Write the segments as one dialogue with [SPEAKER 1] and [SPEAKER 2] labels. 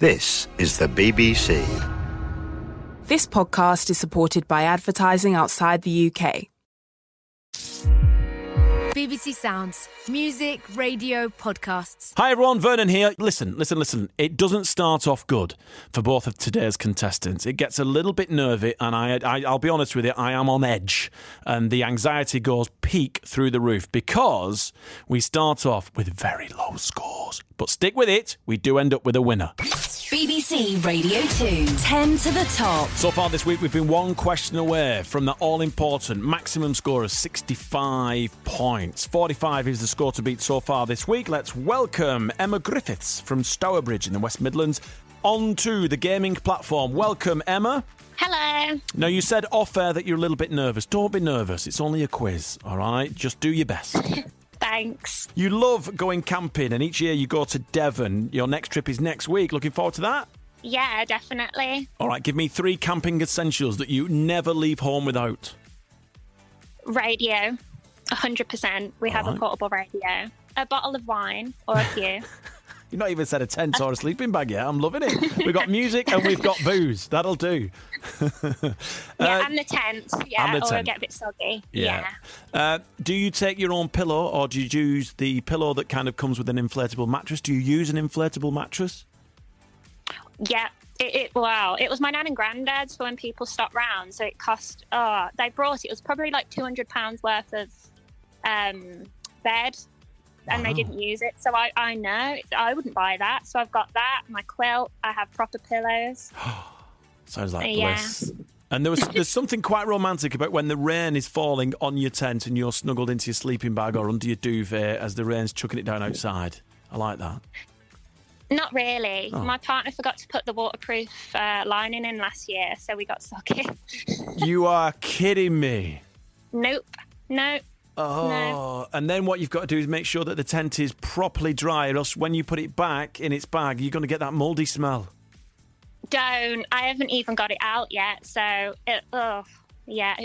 [SPEAKER 1] This is the BBC.
[SPEAKER 2] This podcast is supported by advertising outside the UK.
[SPEAKER 3] BBC Sounds. Music, radio, podcasts.
[SPEAKER 4] Hi everyone, Vernon here. Listen. It doesn't start off good for both of today's contestants. It gets a little bit nervy and I'll be honest with you, I am on edge. And the anxiety goes peak through the roof because we start off with very low scores. But stick with it, we do end up with a winner.
[SPEAKER 3] BBC Radio 2, 10 to the top.
[SPEAKER 4] So far this week, we've been one question away from the all-important maximum score of 65 points. 45 is the score to beat so far this week. Let's welcome Emma Griffiths from Stourbridge in the West Midlands onto the gaming platform. Welcome, Emma.
[SPEAKER 5] Hello.
[SPEAKER 4] Now, you said off-air that you're a little bit nervous. Don't be nervous. It's only a quiz, all right? Just do your best.
[SPEAKER 5] Thanks.
[SPEAKER 4] You love going camping, and each year you go to Devon. Your next trip is next week. Looking forward to that?
[SPEAKER 5] Yeah, definitely.
[SPEAKER 4] All right, give me 3 camping essentials that you never leave home without.
[SPEAKER 5] Radio, 100%. We have a portable radio. A bottle of wine, or a few.
[SPEAKER 4] You've not even said a tent or a sleeping bag yet. I'm loving it. We've got music and we've got booze. That'll do.
[SPEAKER 5] Yeah, and the tent. Yeah,
[SPEAKER 4] and the
[SPEAKER 5] or
[SPEAKER 4] tent.
[SPEAKER 5] it'll get a bit soggy.
[SPEAKER 4] Yeah. Do you take your own pillow or do you use the pillow that kind of comes with an inflatable mattress? Do you use an inflatable mattress?
[SPEAKER 5] Yeah. It was my nan and granddad's for when people stopped round. So it cost, they brought it was probably like £200 worth of bed. And they didn't use it. So I know. I wouldn't buy that. So I've got that, my quilt. I have proper pillows.
[SPEAKER 4] Sounds like bliss. And there's something quite romantic about when the rain is falling on your tent and you're snuggled into your sleeping bag or under your duvet as the rain's chucking it down outside. I like that.
[SPEAKER 5] Not really.
[SPEAKER 4] Oh.
[SPEAKER 5] My partner forgot to put the waterproof lining in last year, so we got soggy.
[SPEAKER 4] You are kidding me.
[SPEAKER 5] Nope.
[SPEAKER 4] Oh,
[SPEAKER 5] no.
[SPEAKER 4] And then what you've got to do is make sure that the tent is properly dry, or else when you put it back in its bag, you're going to get that mouldy smell.
[SPEAKER 5] Don't. I haven't even got it out yet, so it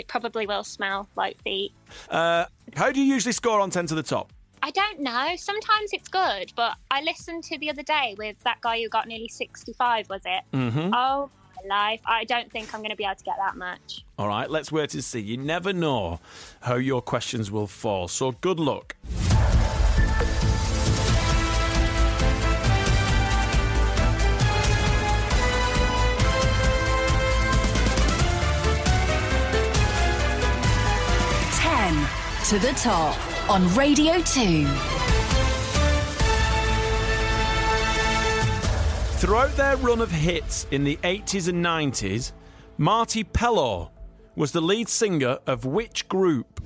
[SPEAKER 5] probably will smell like feet.
[SPEAKER 4] How do you usually score on 10 to the top?
[SPEAKER 5] I don't know. Sometimes it's good, but I listened to the other day with that guy who got nearly 65, was it?
[SPEAKER 4] Mm-hmm.
[SPEAKER 5] Oh, my life. I don't think I'm going to be able to get that much.
[SPEAKER 4] All right, let's wait and see. You never know how your questions will fall, so good luck.
[SPEAKER 3] To the top on Radio 2.
[SPEAKER 4] Throughout their run of hits in the 80s and 90s, Marty Pellow was the lead singer of which group?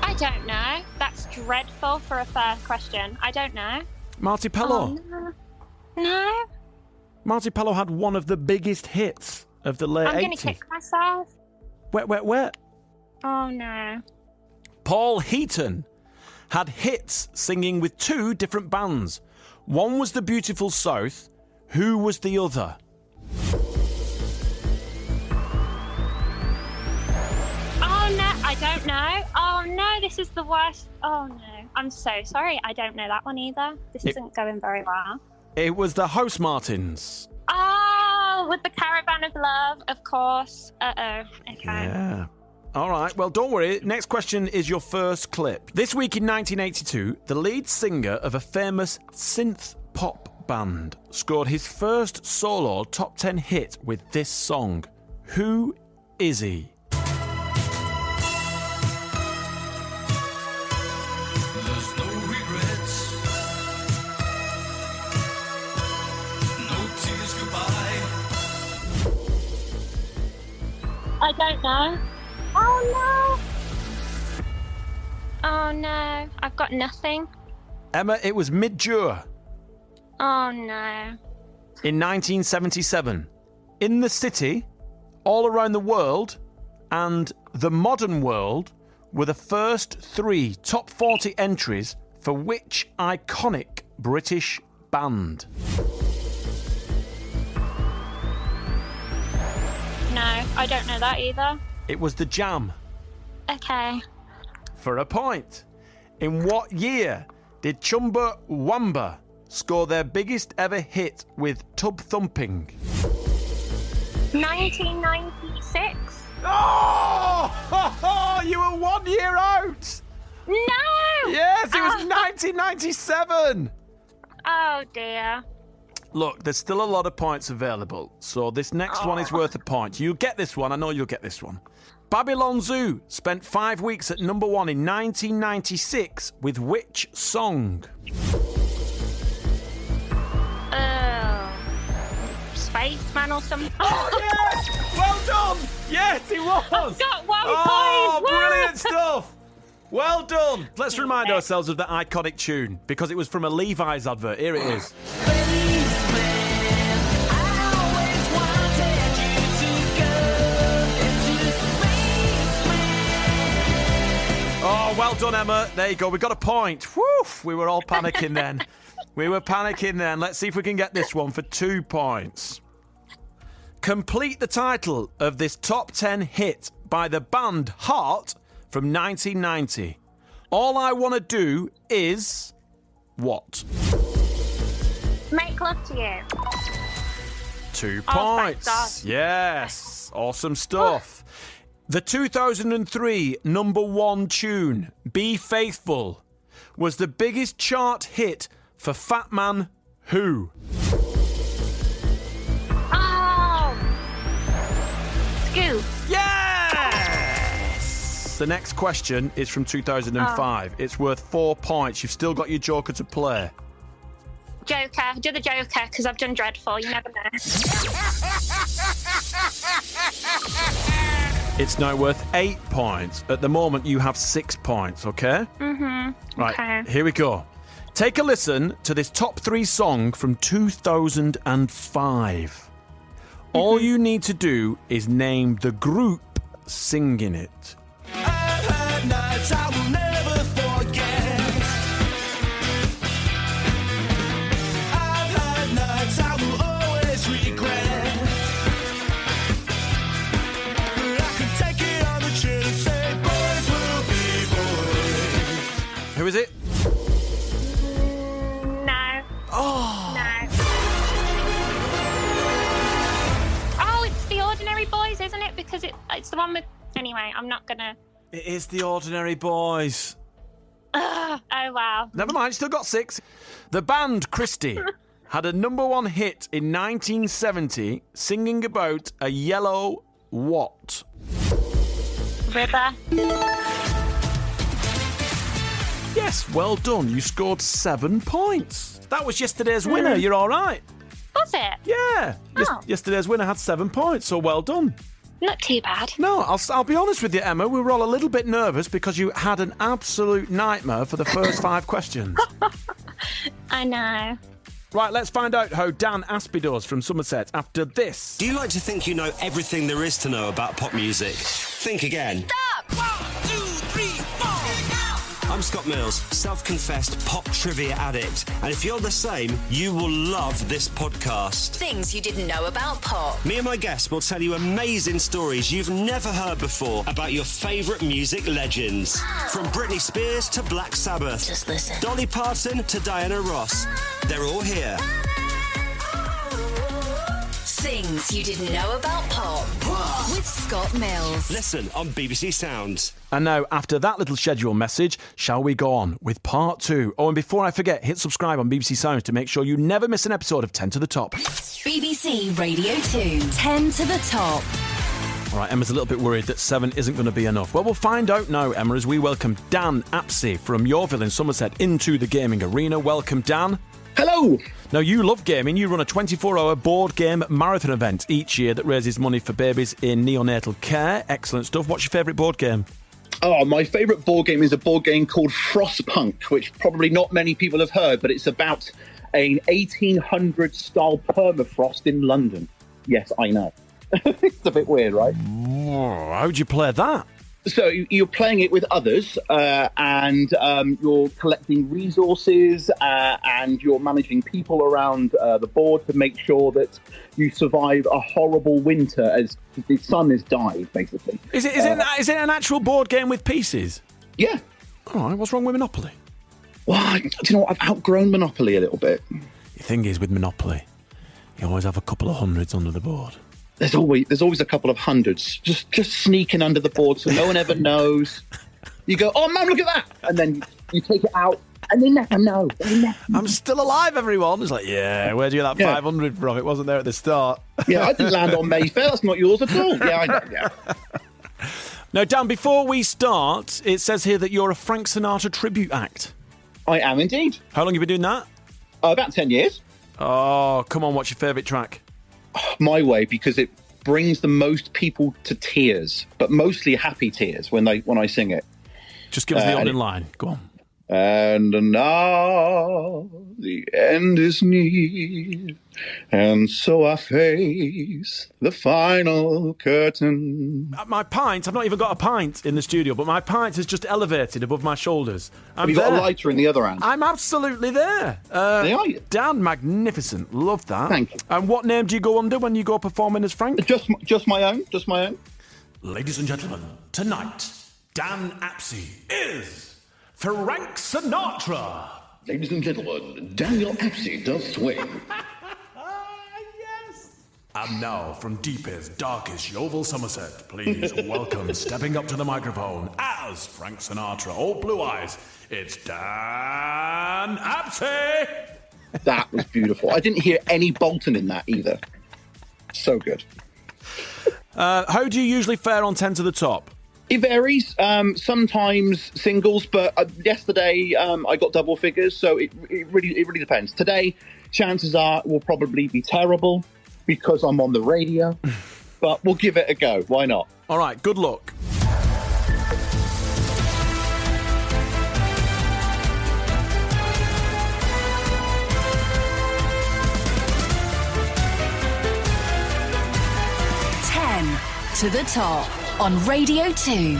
[SPEAKER 5] I don't know. That's dreadful for a first question. I don't know.
[SPEAKER 4] Marty Pellow.
[SPEAKER 5] Oh, no.
[SPEAKER 4] Marty Pellow had one of the biggest hits of the late 80s.
[SPEAKER 5] I'm going to kick myself.
[SPEAKER 4] Wet.
[SPEAKER 5] Oh, no.
[SPEAKER 4] Paul Heaton had hits singing with 2 different bands. One was the Beautiful South. Who was the other?
[SPEAKER 5] Oh, no. I don't know. Oh, no. This is the worst. Oh, no. I'm so sorry. I don't know that one either. This isn't going very well.
[SPEAKER 4] It was the House Martins.
[SPEAKER 5] Oh, with the Caravan of Love, of course. Uh-oh. Okay.
[SPEAKER 4] Yeah. All right, well, don't worry. Next question is your first clip. This week in 1982, the lead singer of a famous synth pop band scored his first solo top 10 hit with this song. Who is he?
[SPEAKER 6] There's no regrets, no tears goodbye.
[SPEAKER 5] I don't know. Oh, no. Oh, no. I've got nothing.
[SPEAKER 4] Emma, it was Mid-Jure.
[SPEAKER 5] Oh, no.
[SPEAKER 4] In 1977. In the City, All Around the World, and The Modern World were the first 3 top 40 entries for which iconic British band?
[SPEAKER 5] No, I don't know that either.
[SPEAKER 4] It was The Jam.
[SPEAKER 5] Okay.
[SPEAKER 4] For a point. In what year did Chumbawamba score their biggest ever hit with Tub Thumping?
[SPEAKER 5] 1996.
[SPEAKER 4] Oh, you were 1 year out.
[SPEAKER 5] No.
[SPEAKER 4] Yes, it was 1997.
[SPEAKER 5] Oh dear.
[SPEAKER 4] Look, there's still a lot of points available, so this next one is worth a point. You'll get this one. I know you'll get this one. Babylon Zoo spent 5 weeks at number 1 in 1996 with which song?
[SPEAKER 5] Spaceman or something.
[SPEAKER 4] Oh, yes! Well done! Yes, it was!
[SPEAKER 5] I've got 1
[SPEAKER 4] Oh,
[SPEAKER 5] point!
[SPEAKER 4] brilliant stuff! Well done! Let's remind ourselves of that iconic tune, because it was from a Levi's advert. Here it is. Oh, well done, Emma. There you go. We got a point. Woo! We were all panicking then. Let's see if we can get this one for 2 points. Complete the title of this top 10 hit by the band Heart from 1990. All I Want to Do Is... what?
[SPEAKER 5] Make Love to You.
[SPEAKER 4] 2
[SPEAKER 5] Oh, thank
[SPEAKER 4] points.
[SPEAKER 5] God.
[SPEAKER 4] Yes. Awesome stuff. The 2003 number 1 tune, Be Faithful, was the biggest chart hit for Fat Man who?
[SPEAKER 5] Oh! Scoop.
[SPEAKER 4] Yes! The next question is from 2005. It's worth 4 points. You've still got your joker to play.
[SPEAKER 5] Joker. Do the Joker, because I've done dreadful. You never know.
[SPEAKER 4] It's now worth 8 points. At the moment, you have 6 points, okay?
[SPEAKER 5] Mm-hmm.
[SPEAKER 4] Right,
[SPEAKER 5] Okay.
[SPEAKER 4] here we go. Take a listen to this top 3 song from 2005. All you need to do is name the group singing it.
[SPEAKER 6] I've had nights I will never forget. I've had nights I will always regret. But I could take it on the chin and say, boys will be boys.
[SPEAKER 4] Who is it?
[SPEAKER 5] No.
[SPEAKER 4] Oh!
[SPEAKER 5] No. Oh, it's The Ordinary Boys, isn't it? Because it's the one with... Anyway, I'm not going to...
[SPEAKER 4] It is The Ordinary Boys.
[SPEAKER 5] Oh, wow.
[SPEAKER 4] Never mind, still got 6. The band Christie had a number 1 hit in 1970 singing about a yellow what?
[SPEAKER 5] River.
[SPEAKER 4] Yes, well done. You scored 7 points. That was yesterday's winner. You're all right.
[SPEAKER 5] Was it?
[SPEAKER 4] Yeah.
[SPEAKER 5] Oh.
[SPEAKER 4] Yesterday's winner had 7 points, so well done.
[SPEAKER 5] Not too bad.
[SPEAKER 4] No, I'll be honest with you, Emma. We were all a little bit nervous because you had an absolute nightmare for the first 5 questions.
[SPEAKER 5] I know.
[SPEAKER 4] Right, let's find out how Dan Aspie does from Somerset after this.
[SPEAKER 7] Do you like to think you know everything there is to know about pop music? Think again.
[SPEAKER 3] Stop!
[SPEAKER 6] 1, 2, 3, 4.
[SPEAKER 7] I'm Scott Mills, self-confessed pop trivia addict. And if you're the same, you will love this podcast.
[SPEAKER 3] Things you didn't know about pop.
[SPEAKER 7] Me and my guests will tell you amazing stories you've never heard before about your favourite music legends. From Britney Spears to Black Sabbath.
[SPEAKER 3] Just listen.
[SPEAKER 7] Dolly Parton to Diana Ross. They're all here.
[SPEAKER 3] Things you didn't know about pop. With Scott Mills.
[SPEAKER 7] Listen on BBC Sounds.
[SPEAKER 4] And now, after that little schedule message, shall we go on with part 2? Oh, and before I forget, hit subscribe on BBC Sounds to make sure you never miss an episode of 10 to the Top.
[SPEAKER 3] BBC Radio 2. 10 to the top.
[SPEAKER 4] All right, Emma's a little bit worried that 7 isn't going to be enough. Well, we'll find out now, Emma, as we welcome Dan Aspie from Yorville in Somerset into the gaming arena. Welcome, Dan.
[SPEAKER 8] Hello!
[SPEAKER 4] Now, you love gaming. You run a 24-hour board game marathon event each year that raises money for babies in neonatal care. Excellent stuff. What's your favourite board game?
[SPEAKER 8] Oh, my favourite board game is a board game called Frostpunk, which probably not many people have heard, but it's about an 1800s-style permafrost in London. Yes, I know. It's a bit weird, right?
[SPEAKER 4] Oh, how'd you play that?
[SPEAKER 8] So you're playing it with others, and you're collecting resources, and you're managing people around the board to make sure that you survive a horrible winter as the sun has died, basically.
[SPEAKER 4] Is it an actual board game with pieces?
[SPEAKER 8] Yeah.
[SPEAKER 4] All right, what's wrong with Monopoly?
[SPEAKER 8] Well, do you know what? I've outgrown Monopoly a little bit.
[SPEAKER 4] The thing is, with Monopoly, you always have a couple of hundreds under the board.
[SPEAKER 8] There's always a couple of hundreds just sneaking under the board so no one ever knows. You go, oh, Mum, look at that. And then you take it out and they never know.
[SPEAKER 4] I'm still alive, everyone. It's like, yeah, where'd you get that 500 from? It wasn't there at the start.
[SPEAKER 8] Yeah, I didn't land on Mayfair. That's not yours at all. Yeah, I know, yeah.
[SPEAKER 4] Now, Dan, before we start, it says here that you're a Frank Sinatra tribute act.
[SPEAKER 8] I am indeed.
[SPEAKER 4] How long have you been doing that?
[SPEAKER 8] About 10 years.
[SPEAKER 4] Oh, come on, what's your favourite track?
[SPEAKER 8] My Way, because it brings the most people to tears, but mostly happy tears when I sing it.
[SPEAKER 4] Just give us the opening line. Go on.
[SPEAKER 8] And now the end is near, and so I face the final curtain.
[SPEAKER 4] My pint, I've not even got a pint in the studio, but my pint has just elevated above my shoulders.
[SPEAKER 8] Have you got a lighter in the other hand?
[SPEAKER 4] I'm absolutely there.
[SPEAKER 8] There are you?
[SPEAKER 4] Dan, magnificent. Love that.
[SPEAKER 8] Thank you.
[SPEAKER 4] And what name do you go under when you go performing as Frank?
[SPEAKER 8] Just my own. Just my own.
[SPEAKER 4] Ladies and gentlemen, tonight, Dan Apsey is Frank Sinatra.
[SPEAKER 9] Ladies and gentlemen, Daniel Apsey does swing.
[SPEAKER 4] Yes. And now, from deepest, darkest Yeovil, Somerset, please welcome, stepping up to the microphone as Frank Sinatra, all blue eyes, it's Dan Apsey.
[SPEAKER 8] That was beautiful. I didn't hear any Bolton in that either. So good.
[SPEAKER 4] How do you usually fare on 10 to the top?
[SPEAKER 8] It varies. Sometimes singles, but yesterday I got double figures, so it really depends. Today, chances are it will probably be terrible because I'm on the radio, but we'll give it a go. Why not?
[SPEAKER 4] All right, good luck.
[SPEAKER 3] To the top on Radio 2.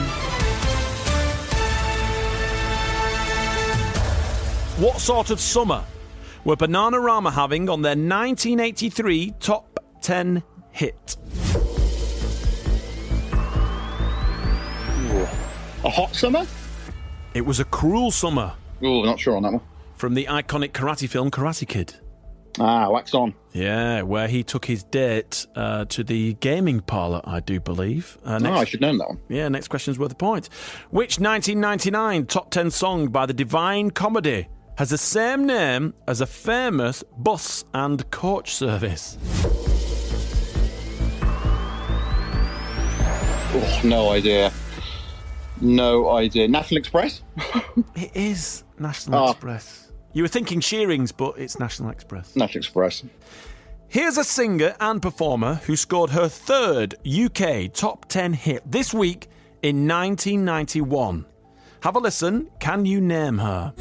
[SPEAKER 4] What sort of summer were Bananarama having on their 1983 top 10 hit?
[SPEAKER 8] A hot summer?
[SPEAKER 4] It was a cruel summer.
[SPEAKER 8] Oh, not sure on that one.
[SPEAKER 4] From the iconic karate film Karate Kid.
[SPEAKER 8] Ah, wax on.
[SPEAKER 4] Yeah, where he took his date to the gaming parlour, I do believe.
[SPEAKER 8] I should know that one.
[SPEAKER 4] Yeah, next question's worth a point. Which 1999 top 10 song by the Divine Comedy has the same name as a famous bus and coach service?
[SPEAKER 8] Oh, no idea. No idea. National Express?
[SPEAKER 4] It is National Express. You were thinking Shearings, but it's National Express.
[SPEAKER 8] National Express.
[SPEAKER 4] Here's a singer and performer who scored her third UK top 10 hit this week in 1991. Have a listen. Can you name her?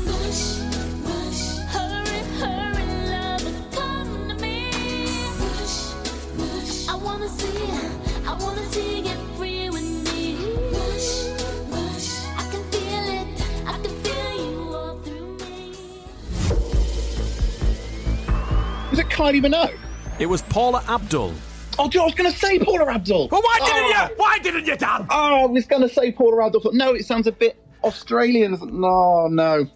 [SPEAKER 8] Was it Kylie Minogue?
[SPEAKER 4] It was Paula Abdul.
[SPEAKER 8] Oh, I was going to say Paula Abdul.
[SPEAKER 4] Well, why didn't you? Why didn't you, Dan?
[SPEAKER 8] Oh, I was going to say Paula Abdul. No, it sounds a bit Australian. No.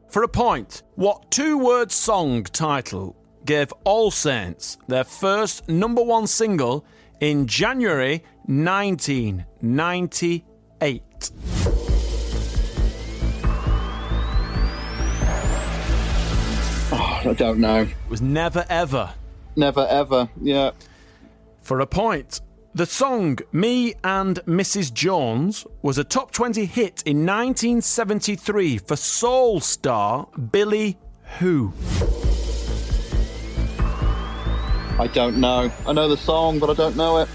[SPEAKER 4] For a point, what two-word song title gave All Saints their first number one single in January 1998?
[SPEAKER 8] I don't know.
[SPEAKER 4] It was Never Ever.
[SPEAKER 8] Never Ever, yeah.
[SPEAKER 4] For a point, the song Me and Mrs. Jones was a top 20 hit in 1973 for soul star Billy Who?
[SPEAKER 8] I don't know. I know the song, but I don't know it.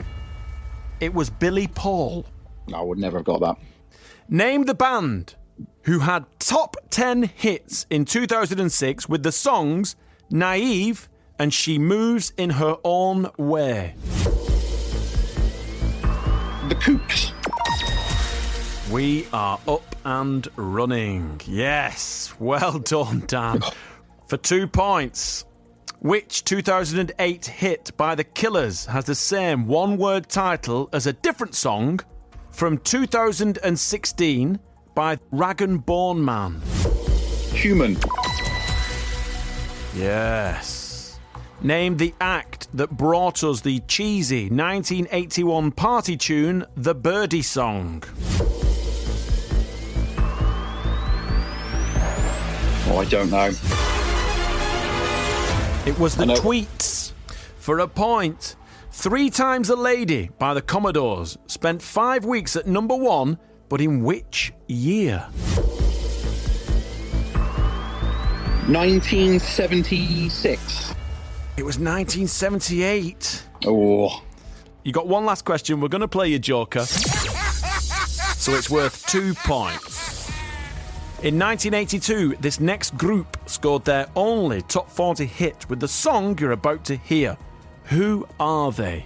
[SPEAKER 4] It was Billy Paul.
[SPEAKER 8] I would never have got that.
[SPEAKER 4] Name the band who had top 10 hits in 2006 with the songs Naive and She Moves in Her Own Way.
[SPEAKER 8] The Kooks.
[SPEAKER 4] We are up and running. Yes, well done, Dan. For 2 points. Which 2008 hit by The Killers has the same one-word title as a different song from 2016 by Rag and Bone Man?
[SPEAKER 8] Human.
[SPEAKER 4] Yes. Name the act that brought us the cheesy 1981 party tune, The Birdie Song.
[SPEAKER 8] Oh, I don't know.
[SPEAKER 4] It was The Tweets. For a point, 3 Times a Lady by the Commodores spent 5 weeks at number 1, but in which year?
[SPEAKER 8] 1976.
[SPEAKER 4] It was 1978.
[SPEAKER 8] Oh.
[SPEAKER 4] You got one last question. We're going to play your joker. So it's worth 2 points. In 1982, this next group scored their only top 40 hit with the song you're about to hear. Who are they?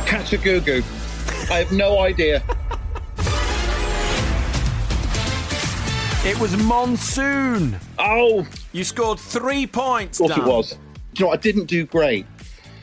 [SPEAKER 8] Catch a goo-goo. I have no idea.
[SPEAKER 4] It was Monsoon.
[SPEAKER 8] Oh!
[SPEAKER 4] You scored 3 points,
[SPEAKER 8] Of course
[SPEAKER 4] Dan.
[SPEAKER 8] it was. Do you know what? I didn't do great.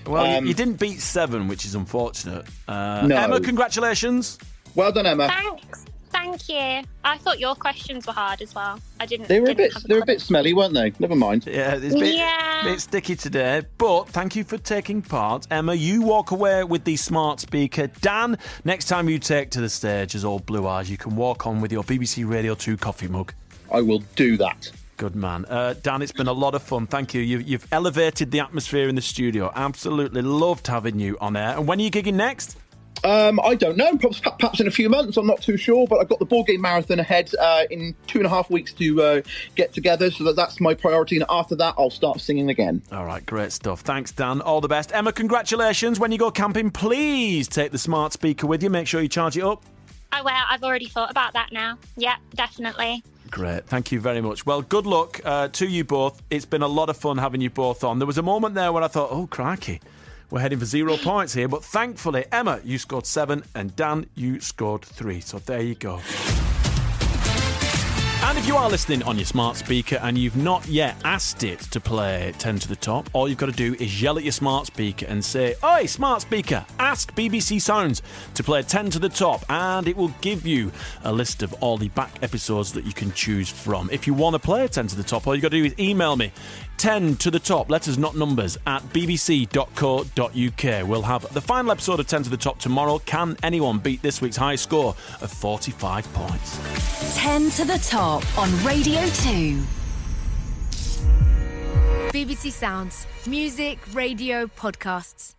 [SPEAKER 4] Well, you didn't beat 7, which is unfortunate.
[SPEAKER 8] No.
[SPEAKER 4] Emma, congratulations.
[SPEAKER 8] Well done, Emma.
[SPEAKER 5] Thanks. Thank you. I thought your questions were hard as well. I didn't.
[SPEAKER 8] They were a
[SPEAKER 5] didn't
[SPEAKER 8] bit smelly, weren't they? Never mind.
[SPEAKER 4] Yeah, it's a bit sticky today, but thank you for taking part. Emma, you walk away with the smart speaker. Dan, next time you take to the stage as old Blue Eyes, you can walk on with your BBC Radio 2 coffee mug.
[SPEAKER 8] I will do that.
[SPEAKER 4] Good man. Dan, it's been a lot of fun. Thank you. You've elevated the atmosphere in the studio. Absolutely loved having you on air. And when are you gigging next?
[SPEAKER 8] I don't know. Perhaps in a few months. I'm not too sure. But I've got the board game marathon ahead in 2.5 weeks to get together. So that's my priority. And after that, I'll start singing again.
[SPEAKER 4] All right, great stuff. Thanks, Dan. All the best. Emma, congratulations. When you go camping, please take the smart speaker with you. Make sure you charge it up.
[SPEAKER 5] I will. I've already thought about that now. Yeah, definitely.
[SPEAKER 4] Great. Thank you very much. Well, good luck to you both. It's been a lot of fun having you both on. There was a moment there when I thought, oh, crikey, we're heading for 0 points here. But thankfully, Emma, you scored 7 and Dan, you scored 3. So there you go. And if you are listening on your smart speaker and you've not yet asked it to play 10 to the top, all you've got to do is yell at your smart speaker and say, "Oi, smart speaker, ask BBC Sounds to play 10 to the top," and it will give you a list of all the back episodes that you can choose from. If you want to play 10 to the top, all you've got to do is email me 10 to the top, letters not numbers, at bbc.co.uk. We'll have the final episode of 10 to the top tomorrow. Can anyone beat this week's high score of 45 points?
[SPEAKER 3] 10 to the top on Radio 2.
[SPEAKER 10] BBC Sounds. Music, radio, podcasts.